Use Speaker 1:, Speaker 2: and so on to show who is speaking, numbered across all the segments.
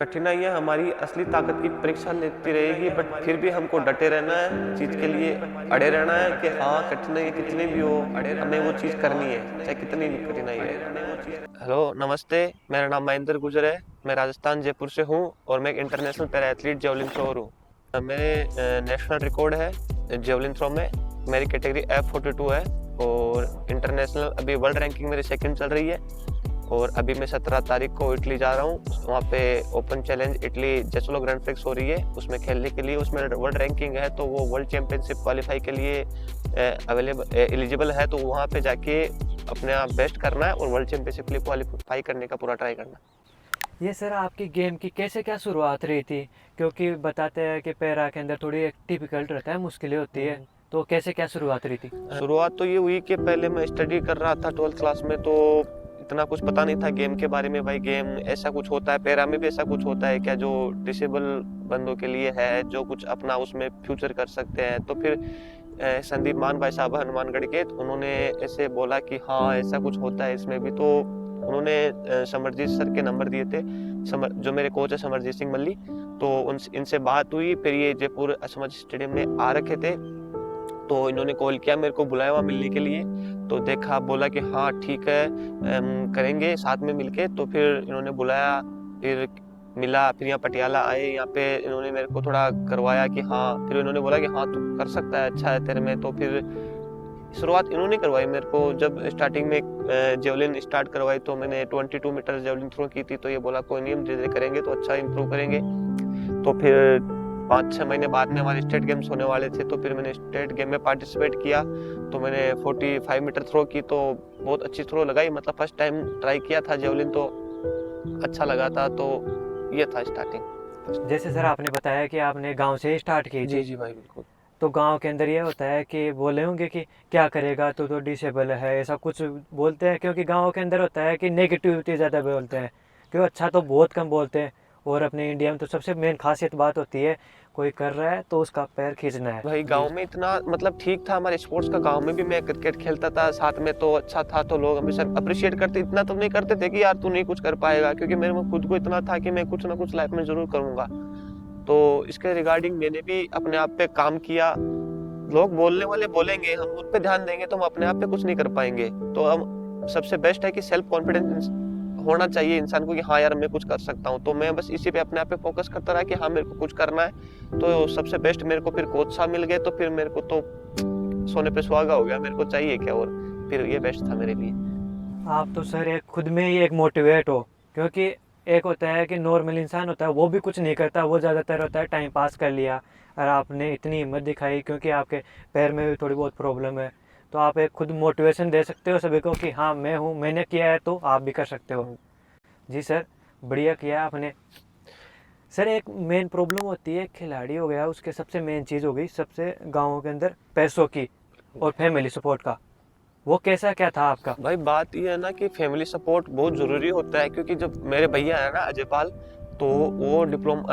Speaker 1: कठिनाइयाँ हमारी असली ताकत की परीक्षा लेती रहेगी, बट फिर भी हमको डटे रहना है, चीज़ के लिए अड़े रहना है कि हाँ, कठिनाई कितनी भी हो, हमें वो चीज़ करनी है, चाहे कितनी भी कठिनाई है। हेलो, नमस्ते, मेरा नाम महेंद्र गुजर है। मैं राजस्थान जयपुर से हूँ और मैं एक international para athlete javelin thrower हूँ। मेरे नेशनल रिकॉर्ड है जेवलिन थ्रो में। मेरी कैटेगरी F42 है और इंटरनेशनल अभी वर्ल्ड रैंकिंग मेरी सेकंड चल रही है। और अभी मैं 17 तारीख को इटली जा रहा हूँ। वहाँ पे open challenge Italy Jesolo Grand Prix हो रही है, उसमें खेलने के लिए। उसमें वर्ल्ड रैंकिंग है, तो वो वर्ल्ड चैंपियनशिप क्वालिफाई के लिए एलिजिबल है। तो वहाँ पे जाके अपने आप बेस्ट करना है और वर्ल्ड चैंपियनशिप के लिए क्वालिफाई करने का पूरा ट्राई करना है।
Speaker 2: ये सर आपकी गेम की कैसे क्या शुरुआत रही थी? क्योंकि बताते हैं कि पैरा के अंदर थोड़ी एक डिफिकल्ट रहता है, मुश्किलें होती है। तो कैसे क्या शुरुआत रही थी?
Speaker 1: शुरुआत तो ये हुई कि पहले मैं स्टडी कर रहा था 12th क्लास में, तो इतना कुछ पता नहीं था गेम के बारे में। भाई गेम ऐसा कुछ होता है, पैरा में भी ऐसा कुछ होता है क्या जो डिसेबल बंदों के लिए है, जो कुछ अपना उसमें फ्यूचर कर सकते हैं। तो फिर संदीप मान भाई साहब हनुमानगढ़ के, तो उन्होंने ऐसे बोला कि हाँ ऐसा कुछ होता है इसमें भी। तो उन्होंने समरजीत सर के नंबर दिए थे, जो मेरे कोच है समरजीत सिंह मल्ली। तो इनसे बात हुई, फिर ये जयपुर समझ स्टेडियम में आ रखे थे। तो इन्होंने कॉल किया, मेरे को बुलाया वहाँ मिलने के लिए। तो देखा, बोला कि हाँ ठीक है, करेंगे साथ में मिलके। तो फिर इन्होंने बुलाया, फिर मिला, फिर यहाँ पटियाला आए। यहाँ पे इन्होंने मेरे को थोड़ा करवाया कि हाँ, फिर इन्होंने बोला कि हाँ तू कर सकता है, अच्छा है तेरे में। तो फिर शुरुआत इन्होंने करवाई मेरे को। जब स्टार्टिंग में जेवलिन स्टार्ट करवाई तो मैंने 22 मीटर जेवलिन थ्रो की थी। तो ये बोला कोई नहीं, हम धीरे धीरे करेंगे तो अच्छा इंप्रूव करेंगे। तो फिर 5-6 महीने बाद में हमारे स्टेट गेम्स होने वाले थे, तो फिर मैंने स्टेट गेम में पार्टिसिपेट किया। तो मैंने 45 मीटर थ्रो की, तो बहुत अच्छी थ्रो लगाई। मतलब फर्स्ट टाइम ट्राई किया था जेवलिन, तो अच्छा लगा था। तो ये था स्टार्टिंग।
Speaker 2: जैसे सर आपने बताया कि आपने गांव से ही स्टार्ट की
Speaker 1: जी
Speaker 2: थी।
Speaker 1: जी भाई, बिल्कुल।
Speaker 2: तो गांव के अंदर ये होता है कि बोले होंगे कि क्या करेगा तू तो डिसेबल है, ऐसा कुछ बोलते हैं। क्योंकि गांव के अंदर होता है कि नेगेटिविटी ज़्यादा बोलते हैं, क्यों अच्छा तो बहुत कम बोलते हैं। और अपने इंडिया में तो सबसे मेन खासियत बात होती है, कोई कर रहा है तो उसका पैर खींचना है
Speaker 1: भाई
Speaker 2: जी।
Speaker 1: गांव में इतना मतलब ठीक था हमारे स्पोर्ट्स का। गांव में भी मैं क्रिकेट खेलता था साथ में, तो अच्छा था। तो लोग हमेशा अप्रिशिएट करते, इतना तो नहीं करते थे कि यार तू नहीं कुछ कर पाएगा, क्योंकि मेरे में खुद को इतना था कि मैं कुछ ना कुछ लाइफ में जरूर करूंगा। तो इसके रिगार्डिंग मैंने भी अपने आप पे काम किया। लोग बोलने वाले बोलेंगे, हम उन पे ध्यान देंगे तो हम अपने आप पे कुछ नहीं कर पाएंगे। तो हम सबसे बेस्ट है कि सेल्फ कॉन्फिडेंस होना चाहिए इंसान को कि हाँ यार मैं कुछ कर सकता हूँ। तो मैं बस इसी पे अपने आप पे फोकस करता रहा कि हाँ मेरे को कुछ करना है। तो सबसे बेस्ट मेरे को फिर कोच साहब मिल गए, तो फिर मेरे को तो सोने पे सुहागा हो गया, मेरे को चाहिए क्या और। फिर ये बेस्ट था मेरे लिए।
Speaker 2: आप तो सर एक खुद में ही एक मोटिवेट हो। क्योंकि एक होता है कि नॉर्मल इंसान होता है वो भी कुछ नहीं करता, वो ज़्यादातर होता है टाइम पास कर लिया। और आपने इतनी हिम्मत दिखाई क्योंकि आपके पैर में भी थोड़ी बहुत प्रॉब्लम है। तो आप एक खुद मोटिवेशन दे सकते हो सभी को कि हाँ मैं हूँ, मैंने किया है तो आप भी कर सकते हो। जी सर, बढ़िया किया आपने। सर एक मेन प्रॉब्लम होती है, खिलाड़ी हो गया उसके सबसे मेन चीज़ हो गई सबसे गाँवों के अंदर पैसों की और फैमिली सपोर्ट का। वो कैसा क्या था आपका?
Speaker 1: भाई बात ये है ना कि फैमिली सपोर्ट बहुत जरूरी होता है, क्योंकि जब मेरे भैया है ना अजय पाल, तो वो डिप्लोमा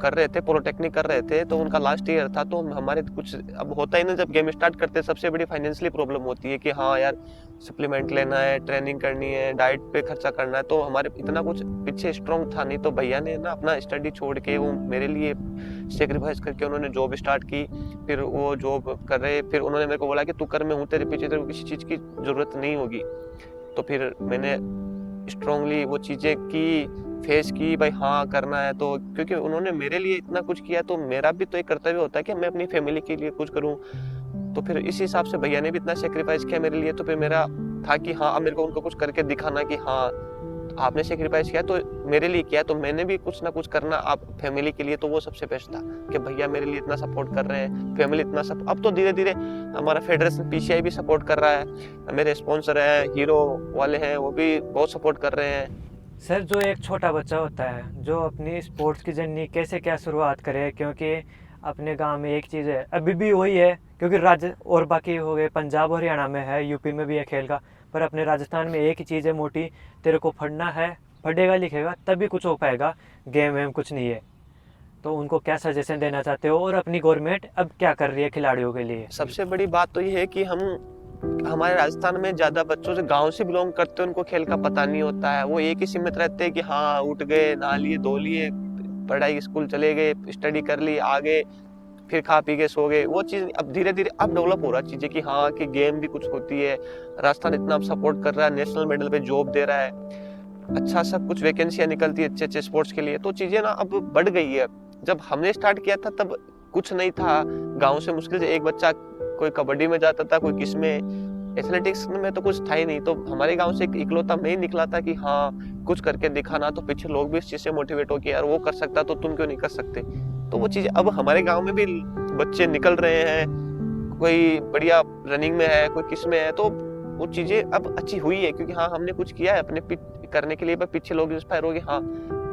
Speaker 1: कर रहे थे, पॉलिटेक्निक कर रहे थे। तो उनका लास्ट ईयर था। तो हमारे कुछ अब होता ही ना, जब गेम स्टार्ट करते हैं सबसे बड़ी फाइनेंशियली प्रॉब्लम होती है कि हाँ यार सप्लीमेंट लेना है, ट्रेनिंग करनी है, डाइट पे खर्चा करना है। तो हमारे इतना कुछ पीछे स्ट्रॉन्ग था नहीं। तो भैया ने ना अपना स्टडी छोड़ के वो मेरे लिए सेक्रीफाइस करके उन्होंने जॉब स्टार्ट की। फिर वो जॉब कर रहे, फिर उन्होंने मेरे को बोला कि तू कर, मैं हूँ तेरे पीछे, तेरे को किसी चीज़ की जरूरत नहीं होगी। तो फिर मैंने स्ट्रांगली वो चीज़ें की, फेस की, भाई हाँ करना है। तो क्योंकि उन्होंने मेरे लिए इतना कुछ किया, तो मेरा भी तो एक कर्तव्य होता है कि मैं अपनी फैमिली के लिए कुछ करूँ। तो फिर इस हिसाब से भैया ने भी इतना सेक्रीफाइस किया मेरे लिए। तो फिर मेरा था कि हाँ अब मेरे को उनको कुछ करके दिखाना कि हाँ आपने सेक्रीफाइस किया तो मेरे लिए किया, तो मैंने भी कुछ ना कुछ करना आप फैमिली के लिए। तो वो सबसे बेस्ट था कि भैया मेरे लिए इतना सपोर्ट कर रहे हैं, फैमिली इतना अब तो धीरे धीरे हमारा फेडरेशन पीसीआई भी सपोर्ट कर रहा है, मेरे स्पॉन्सर है हीरो वाले हैं, वो भी बहुत सपोर्ट कर रहे हैं।
Speaker 2: सर जो एक छोटा बच्चा होता है जो अपनी स्पोर्ट्स की जर्नी कैसे क्या शुरुआत करे, क्योंकि अपने गांव में एक चीज़ है अभी भी वही है। क्योंकि राज्य और बाकी हो गए, पंजाब और हरियाणा में है, यूपी में भी है खेल का। पर अपने राजस्थान में एक ही चीज़ है मोटी, तेरे को पढ़ना है, पढ़ेगा लिखेगा तभी कुछ हो पाएगा, गेम वेम कुछ नहीं है। तो उनको क्या सजेशन देना चाहते हो और अपनी गवर्नमेंट अब क्या कर रही है खिलाड़ियों के लिए?
Speaker 1: सबसे बड़ी बात तो ये है कि हम हमारे राजस्थान में ज्यादा बच्चों से गांव से बिलोंग करते हैं, उनको खेल का पता नहीं होता है। वो एक ही सीमित रहते हैं कि हाँ उठ गए, नहा लिए, धो लिए, पढ़ाई स्कूल चले गए, स्टडी कर ली, आ गए, फिर खा पी के सो गए। वो चीज अब धीरे धीरे अब डेवलप हो रहा है चीजें कि हाँ कि गेम भी कुछ होती है। राजस्थान इतना सपोर्ट कर रहा है, नेशनल मेडल पे जॉब दे रहा है, अच्छा सब कुछ वैकेंसियां निकलती है अच्छे अच्छे स्पोर्ट्स के लिए। तो चीजें ना अब बढ़ गई है। जब हमने स्टार्ट किया था तब कुछ नहीं था, गांव से मुश्किल से एक बच्चा कोई कबड्डी में जाता था, कोई किस में, एथलेटिक्स में तो कुछ था ही नहीं। तो हमारे गांव से एक इकलौता मैं ही निकला था कि हाँ कुछ करके दिखाना। तो पीछे लोग भी इस चीज से मोटिवेट हो कि यार वो कर सकता तो तुम क्यों नहीं कर सकते। तो वो चीज अब हमारे गांव में भी बच्चे निकल रहे हैं, कोई बढ़िया रनिंग में है, कोई किस में है। तो वो चीजें अब अच्छी हुई है क्योंकि हाँ हमने कुछ किया है अपने करने के लिए, पीछे लोग इंस्पायर हो गए, हाँ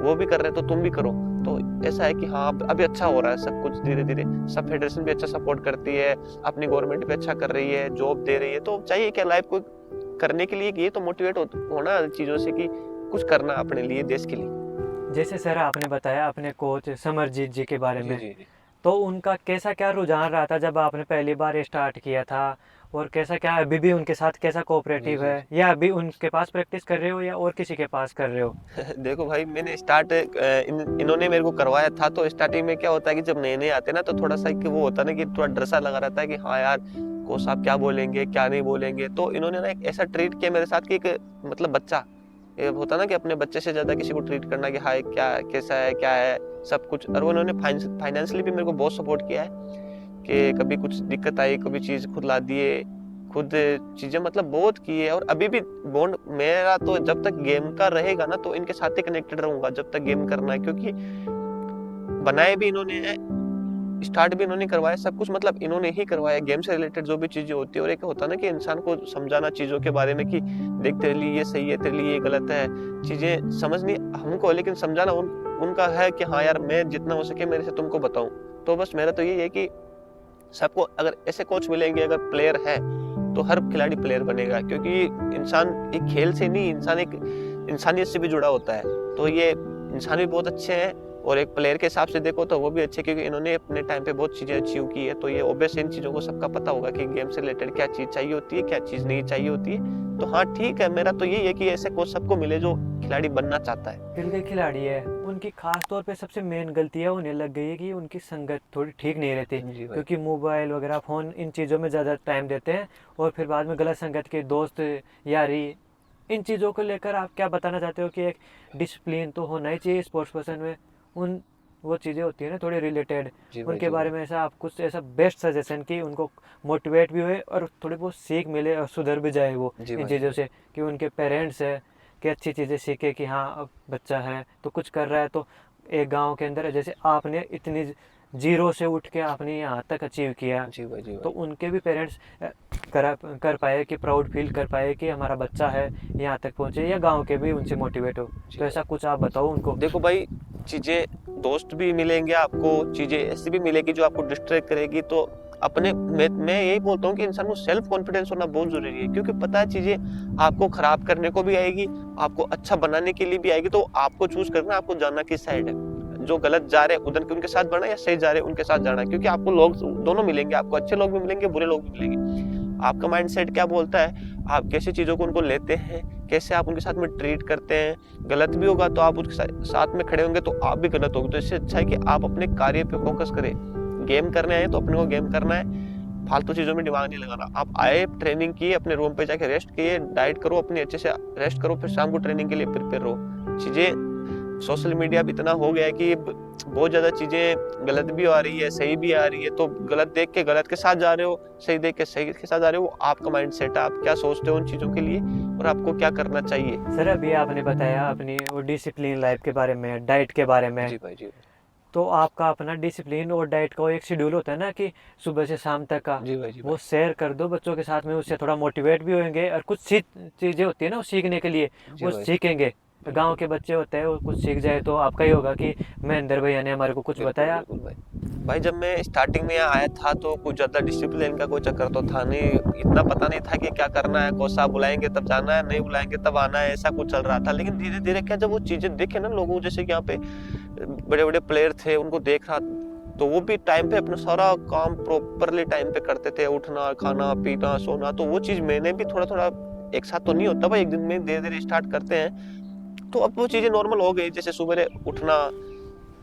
Speaker 1: वो भी कर रहे हैं तो तुम भी करो। तो ऐसा है कि हाँ अभी अच्छा हो रहा है सब कुछ धीरे धीरे। सब फेडरेशन भी अच्छा सपोर्ट करती है, अपनी गवर्नमेंट भी अच्छा कर रही है, जॉब दे रही है। तो चाहिए क्या लाइफ को करने के लिए, ये तो मोटिवेट होना चीजों से कि कुछ करना अपने लिए, देश के लिए।
Speaker 2: जैसे सर आपने बताया अपने कोच समरजीत जी के बारे में,
Speaker 1: जी।
Speaker 2: तो उनका कैसा क्या रुझान रहा था जब आपने पहली बार स्टार्ट किया था, और कैसा क्या अभी भी उनके साथ कैसा कोऑपरेटिव है, या अभी उनके पास प्रैक्टिस कर रहे हो या और किसी के पास कर रहे हो?
Speaker 1: देखो भाई मैंने स्टार्ट इन्होंने मेरे को करवाया था। तो स्टार्टिंग में क्या होता है कि जब नए नए आते ना तो थोड़ा सा कि वो होता है ना कि थोड़ा डर सा लगा रहता है कि हाँ यार कोच साहब क्या बोलेंगे क्या नहीं बोलेंगे। तो इन्होंने ना एक ऐसा ट्रीट किया मेरे साथ कि एक मतलब बच्चा, ये होता ना कि अपने बच्चे से ज्यादा किसी को ट्रीट करना कि हाय क्या कैसा है क्या है सब कुछ। और वो इन्होंने फाइनेंशियली भी मेरे को बहुत सपोर्ट किया है कि कभी कुछ दिक्कत आई, कभी चीज खुद ला दिए, खुद चीजें मतलब बहुत की है। और अभी भी बॉन्ड मेरा तो जब तक गेम का रहेगा ना तो इनके साथ ही कनेक्टेड रहूंगा जब तक गेम करना है। क्योंकि बनाए भी इन्होंने है, स्टार्ट भी इन्होंने करवाया, सब कुछ मतलब इन्होंने ही करवाया, गेम से रिलेटेड जो भी चीजें होती है। और एक होता है ना कि इंसान को समझाना चीजों के बारे में कि देख तेरे लिए ये सही है, तेरे लिए ये गलत है, चीजें समझनी हमको लेकिन समझाना उनका है कि हाँ यार मैं जितना हो सके मेरे से तुमको बताऊं। तो बस मेरा तो यही है कि सबको अगर ऐसे कोच मिलेंगे, अगर प्लेयर है तो हर खिलाड़ी प्लेयर बनेगा। क्योंकि इंसान एक खेल से नहीं, इंसान एक इंसानियत से भी जुड़ा होता है। तो ये इंसान भी बहुत अच्छे हैं और एक प्लेयर के हिसाब से देखो तो वो भी अच्छे, क्योंकि इन्होंने अपने टाइम पे बहुत चीजें अचीव की है। तो ये ऑब्वियस इन चीजों को सबका पता होगा कि गेम से रिलेटेड क्या चीज चाहिए होती है, क्या चीज नहीं चाहिए होती है। तो हाँ ठीक है, मेरा तो यही है कि ऐसे कोच सबको मिले जो खिलाड़ी बनना चाहता है।
Speaker 2: दिल के खिलाड़ी है, उनकी खास तौर पे सबसे मेन गलती है उन्हें लग गई है कि उनकी संगत थोड़ी ठीक नहीं रहती, क्योंकि मोबाइल वगैरह फ़ोन इन चीज़ों में ज़्यादा टाइम देते हैं और फिर बाद में गलत संगत के दोस्त यारी, इन चीज़ों को लेकर आप क्या बताना चाहते हो कि एक डिसिप्लिन तो होना ही चाहिए स्पोर्ट्स पर्सन में, उन वो चीज़ें होती है ना थोड़ी रिलेटेड, उनके बारे में ऐसा आप कुछ ऐसा बेस्ट सजेशन कि उनको मोटिवेट भी हुए और थोड़ी बहुत सीख मिले और सुधर भी जाए वो इन चीज़ों से, कि उनके पेरेंट्स है कि अच्छी चीज़ें सीखे कि हाँ अब बच्चा है तो कुछ कर रहा है। तो एक गांव के अंदर जैसे आपने इतनी जीरो से उठ के आपने यहाँ तक अचीव किया, तो उनके भी पेरेंट्स कर पाए कि प्राउड फील कर पाए कि हमारा बच्चा है यहाँ तक पहुँचे, या गांव के भी उनसे मोटिवेट हो। तो ऐसा कुछ आप बताओ उनको।
Speaker 1: देखो भाई चीजें, दोस्त भी मिलेंगे आपको, चीजें ऐसी भी मिलेगी जो आपको डिस्ट्रैक्ट करेगी। तो अपने मैं यही बोलता हूँ कि इंसान को सेल्फ कॉन्फिडेंस होना बहुत जरूरी है। क्योंकि पता है चीजें आपको खराब करने को भी आएगी, आपको अच्छा बनाने के लिए भी आएगी। तो आपको चूज करना, आपको जाना किस साइड है। जो गलत जा रहे हैं उधर के उनके साथ बढ़ना, या सही जा रहे हैं उनके साथ जाना। क्योंकि आपको लोग दोनों मिलेंगे, आपको अच्छे लोग भी मिलेंगे, बुरे लोग भी मिलेंगे। आपका माइंडसेट क्या बोलता है, आप कैसी चीजों को उनको लेते हैं, कैसे आप उनके साथ में ट्रीट करते हैं। गलत भी होगा तो आप उसके साथ में खड़े होंगे तो आप भी गलत होगे। तो इससे अच्छा है कि आप अपने कार्य पे फोकस करें। गेम करने आए तो अपने को गेम करना है, फालतू चीजों में दिमाग नहीं लगाना। आप आए, ट्रेनिंग किए, अपने रूम पे जाके रेस्ट किए, डाइट करो अपनी अच्छे से, रेस्ट करो, फिर शाम को ट्रेनिंग के लिए प्रिपेयर रहो। चीजें सोशल मीडिया भी इतना हो गया है कि बहुत ज्यादा चीजें गलत भी आ रही है, सही भी आ रही है। तो गलत देख के गलत के साथ जा रहे हो, सही देख के सही के साथ जा रहे हो। आपका माइंडसेट है, आप क्या सोचते हो उन चीजों के लिए और आपको क्या करना चाहिए।
Speaker 2: सर अभी आपने बताया अपनी वो डिसिप्लिन लाइफ के बारे में, डाइट के बारे में।
Speaker 1: जी भाई जी।
Speaker 2: तो आपका अपना डिसिप्लिन और डाइट का एक शेड्यूल होता है ना कि सुबह से शाम तक का,
Speaker 1: जी भाई
Speaker 2: वो शेयर कर दो बच्चों के साथ में, उससे थोड़ा मोटिवेट भी होंगे और कुछ चीज़ें होती है ना वो सीखने के लिए, वो सीखेंगे। गांव के बच्चे होते हैं वो कुछ सीख जाए तो आपका ही होगा कि महेंद्र भैया ने हमारे को कुछ बताया।
Speaker 1: भाई जब मैं स्टार्टिंग में यहाँ आया था तो कुछ ज्यादा डिसिप्लिन का कोई चक्कर तो था नहीं, इतना पता नहीं था कि क्या करना है, कोच साहब बुलाएंगे तब जाना है, नहीं बुलाएंगे तब आना है, ऐसा कुछ चल रहा था। लेकिन धीरे धीरे क्या जब वो चीजें देखे ना लोगों, जैसे कि यहाँ पे बड़े बड़े प्लेयर थे, उनको तो वो भी टाइम पे अपना सारा काम प्रॉपरली टाइम पे करते थे, उठना, खाना, पीना, सोना। तो वो चीज़ मैंने भी थोड़ा थोड़ा, एक साथ तो नहीं होता भाई, एक दिन में धीरे धीरे स्टार्ट करते हैं। तो अब वो चीज़ें नॉर्मल हो गई, जैसे सुबह उठना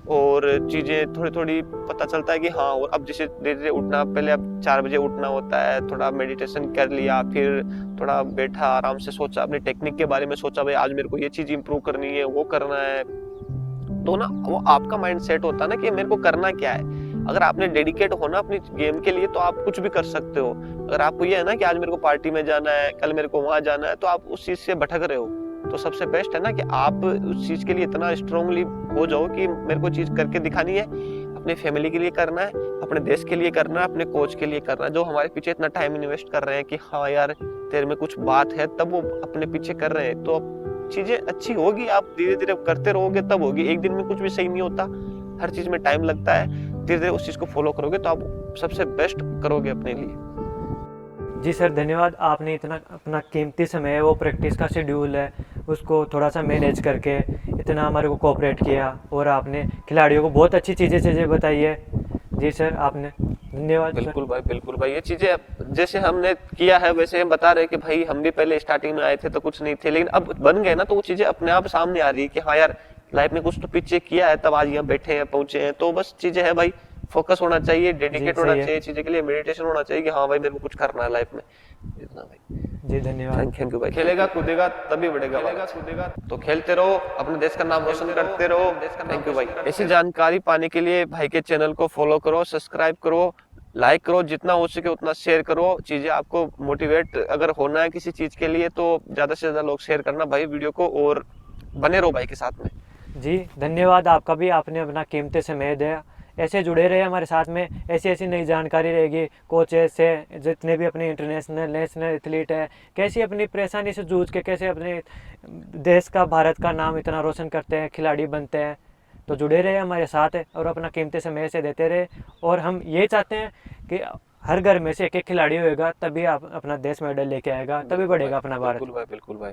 Speaker 1: और चीज़ें थोड़ी थोड़ी पता चलता है कि हाँ। और अब जैसे धीरे धीरे उठना, पहले अब 4 बजे उठना होता है, थोड़ा मेडिटेशन कर लिया, फिर थोड़ा बैठा, आराम से सोचा, अपनी टेक्निक के बारे में सोचा, भाई आज मेरे को ये चीज़ इंप्रूव करनी है, वो करना है। तो ना वो आपका माइंड सेट होता है ना कि मेरे को करना क्या है। अगर आपने डेडिकेट होना अपनी गेम के लिए तो आप कुछ भी कर सकते हो। अगर आपको ये है ना कि आज मेरे को पार्टी में जाना है, कल मेरे को वहां जाना है, तो आप उस चीज से भटक रहे हो। तो सबसे बेस्ट है ना कि आप उस चीज के लिए इतना स्ट्रांगली हो जाओ कि मेरे को चीज करके दिखानी है, अपने फैमिली के लिए करना है, अपने देश के लिए करना है, अपने कोच के लिए करना है, जो हमारे पीछे इतना टाइम इन्वेस्ट कर रहे हैं कि हाँ यार तेरे में कुछ बात है, तब वो अपने पीछे कर रहे हैं। तो चीजें अच्छी होगी, आप धीरे धीरे करते रहोगे तब होगी। एक दिन में कुछ भी सही नहीं होता, हर चीज में टाइम लगता है। धीरे धीरे उस चीज को फॉलो करोगे तो आप सबसे बेस्ट करोगे अपने लिए।
Speaker 2: जी सर, धन्यवाद। आपने इतना अपना कीमती समय है, वो प्रैक्टिस का शेड्यूल है, उसको थोड़ा सा मैनेज करके इतना हमारे को कोऑपरेट किया, और आपने खिलाड़ियों को बहुत अच्छी चीज़ें बताई है। जी सर, आपने धन्यवाद।
Speaker 1: बिल्कुल भाई, बिल्कुल भाई। ये चीजें जैसे हमने किया है वैसे हम बता रहे हैं कि भाई हम भी पहले स्टार्टिंग में आए थे तो कुछ नहीं थे, लेकिन अब बन गए ना, तो वो चीजें अपने आप सामने आ रही है कि हाँ यार लाइफ में कुछ तो पीछे किया है, तब आज यहाँ बैठे हैं, पहुंचे हैं। तो बस चीजें है भाई, फोकस होना चाहिए, डेडिकेट होना चाहिए चीजें के लिए, मेडिटेशन होना चाहिए कि हाँ भाई मेरे को कुछ करना है लाइफ में, इतना भाई।
Speaker 2: जी धन्यवाद।
Speaker 1: थैंक यू भाई। खेलेगा कूदेगा तभी बढ़ेगा, खेलेगा कूदेगा तो खेलते रहो, अपने देश का नाम रोशन करते रहो। थैंक यू भाई। ऐसी जानकारी पाने के लिए भाई के चैनल को फॉलो करो, सब्सक्राइब करो, लाइक करो, जितना हो सके उतना शेयर करो। चीजें आपको मोटिवेट अगर होना है किसी चीज के लिए तो ज्यादा से ज्यादा लोग शेयर करना भाई वीडियो को, और बने रहो भाई के साथ में।
Speaker 2: जी धन्यवाद आपका भी, आपने अपना कीमती समय दिया। ऐसे जुड़े रहे हमारे साथ में, ऐसी ऐसी नई जानकारी रहेगी। कोचेस से जितने भी अपने इंटरनेशनल नेशनल एथलीट है, कैसे अपनी परेशानी से जूझ के कैसे अपने देश का, भारत का नाम इतना रोशन करते हैं, खिलाड़ी बनते हैं। तो जुड़े रहे हमारे साथ है और अपना कीमती समय से देते रहे। और हम ये चाहते हैं कि हर घर में से एक एक खिलाड़ी होएगा, तभी आप अपना देश मेडल लेके आएगा, तभी बढ़ेगा अपना भारत।
Speaker 1: बिल्कुल भाई, बिल्कुल भाई।